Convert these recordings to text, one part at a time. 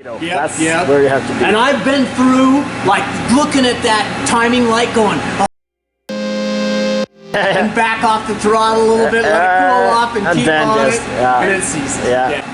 That's where you have to be. And I've been through, like, looking at that timing light going, and back off the throttle a little bit, let it cool off, and keep then on just, it, and it ceases. Yeah.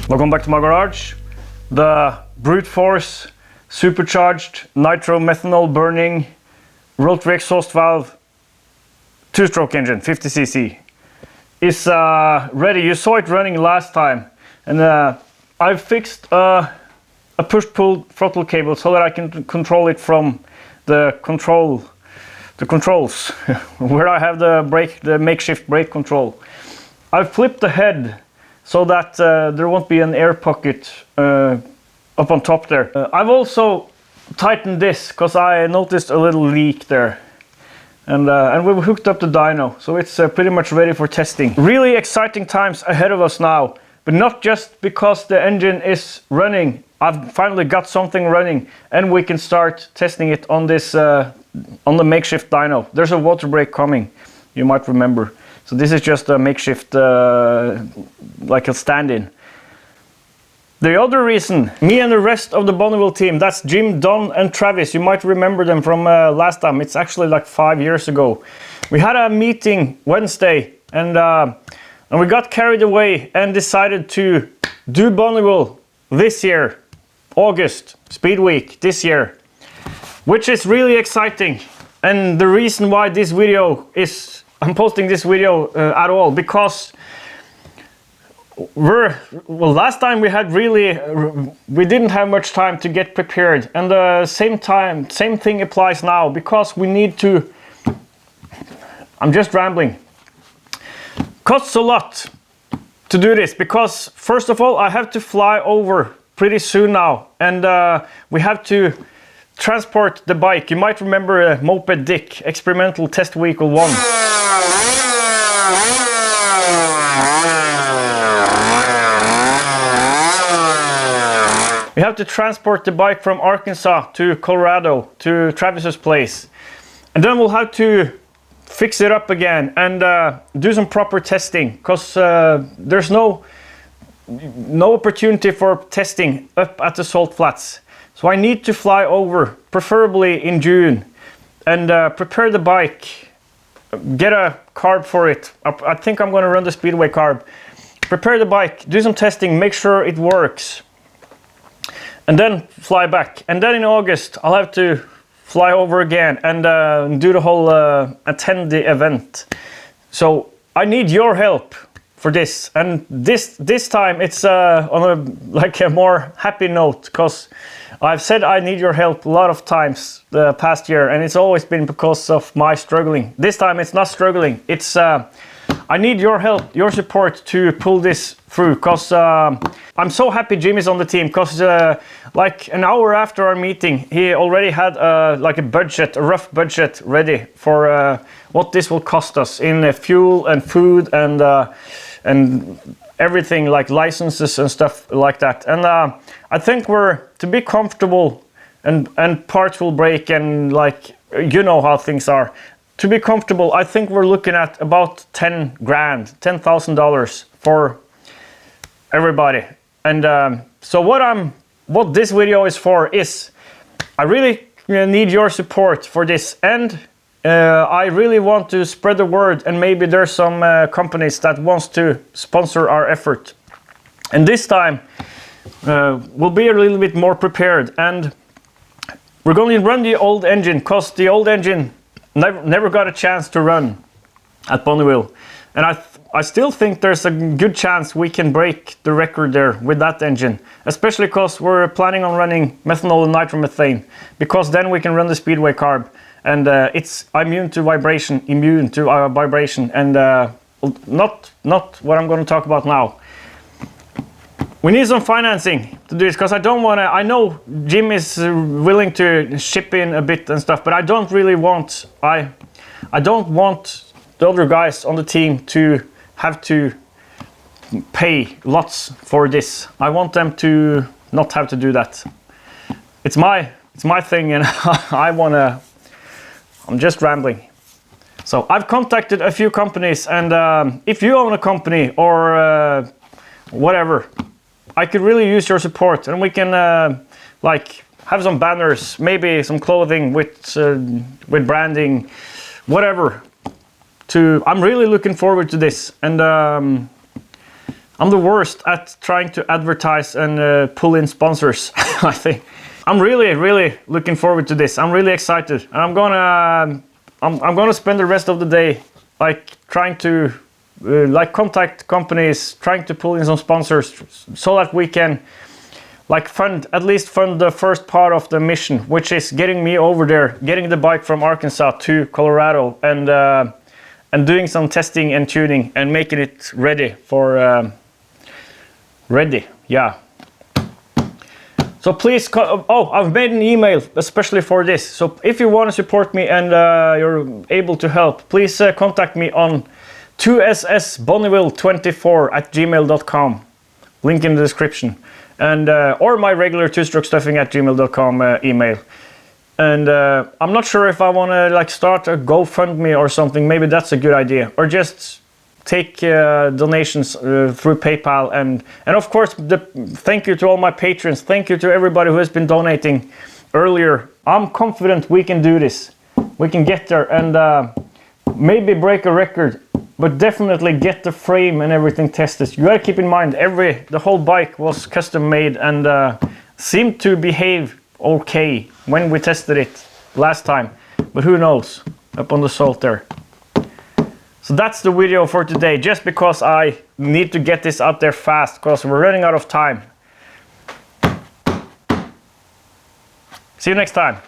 Welcome back to my garage. The brute force supercharged nitro methanol burning rotary exhaust valve 2-stroke engine 50cc is ready. You saw it running last time, and I've fixed a push-pull throttle cable so that I can control it from the controls where I have the makeshift brake control. I've flipped the head so that there won't be an air pocket up on top there. I've also tightened this because I noticed a little leak there. And we've hooked up the dyno, so it's pretty much ready for testing. Really exciting times ahead of us now, but not just because the engine is running. I've finally got something running, and we can start testing it on this on the makeshift dyno. There's a water break coming, you might remember. So this is just a makeshift, like a stand-in. The other reason, me and the rest of the Bonneville team, that's Jim, Don and Travis, you might remember them from last time. It's actually like 5 years ago. We had a meeting Wednesday, and we got carried away and decided to do Bonneville this year, August, Speed Week this year, which is really exciting. And the reason why this video is, I'm posting this video at all, because last time we had we didn't have much time to get prepared, and same thing applies now, because we need to, I'm just rambling, costs a lot to do this, because first of all I have to fly over pretty soon now, and we have to transport the bike. You might remember Moped Dick, experimental test vehicle 1. We have to transport the bike from Arkansas to Colorado to Travis's place, and then we'll have to fix it up again and do some proper testing, because there's no opportunity for testing up at the salt flats. So I need to fly over, preferably in June, and prepare the bike, get a carb for it. I think I'm going to run the Speedway carb. Prepare the bike, do some testing, make sure it works, and then fly back. And then in August I'll have to fly over again and do the whole attend the event. So I need your help for this, and this time it's on a more happy note, because I've said I need your help a lot of times the past year, and it's always been because of my struggling. This time it's not struggling, it's I need your help, your support to pull this through, because I'm so happy Jimmy's on the team, because like an hour after our meeting he already had like a rough budget ready for what this will cost us in fuel and food and everything, like licenses and stuff like that. And I think we're to be comfortable, and parts will break, and like, you know how things are. To be comfortable, I think we're looking at about 10 grand, $10,000 for everybody. And so what this video is for is, I really need your support for this, and I really want to spread the word, and maybe there's some companies that wants to sponsor our effort. And this time we'll be a little bit more prepared, and we're going to run the old engine, because the old engine never got a chance to run at Bonneville, and I still think there's a good chance we can break the record there with that engine, especially because we're planning on running methanol and nitromethane, because then we can run the Speedway carb, and it's immune to vibration, and not what I'm going to talk about now. We need some financing to do this, because I don't want to. I know Jim is willing to ship in a bit and stuff, but I don't really want. I don't want the other guys on the team to have to pay lots for this. I want them to not have to do that. It's my thing, and I wanna. I'm just rambling. So I've contacted a few companies, and if you own a company or whatever, I could really use your support, and we can like have some banners, maybe some clothing with branding, whatever. I'm really looking forward to this, and I'm the worst at trying to advertise and pull in sponsors. I think I'm really looking forward to this. I'm really excited, and I'm gonna spend the rest of the day like trying to like contact companies, trying to pull in some sponsors, so that we can like at least fund the first part of the mission, which is getting me over there, getting the bike from Arkansas to Colorado, and doing some testing and tuning and making it ready for yeah. So please, I've made an email especially for this. So if you want to support me and you're able to help, please contact me on 2SSBonneville24@gmail.com. Link in the description, and or my regular 2STROKE@gmail.com email. And I'm not sure if I want to like start a GoFundMe or something. Maybe that's a good idea, or just take donations through PayPal, and of course thank you to all my patrons. Thank you to everybody who has been donating earlier. I'm confident we can do this. We can get there, and maybe break a record, but definitely get the frame and everything tested. You gotta keep in mind, the whole bike was custom made and seemed to behave okay when we tested it last time, but who knows, up on the salt there. So that's the video for today, just because I need to get this out there fast, because we're running out of time. See you next time.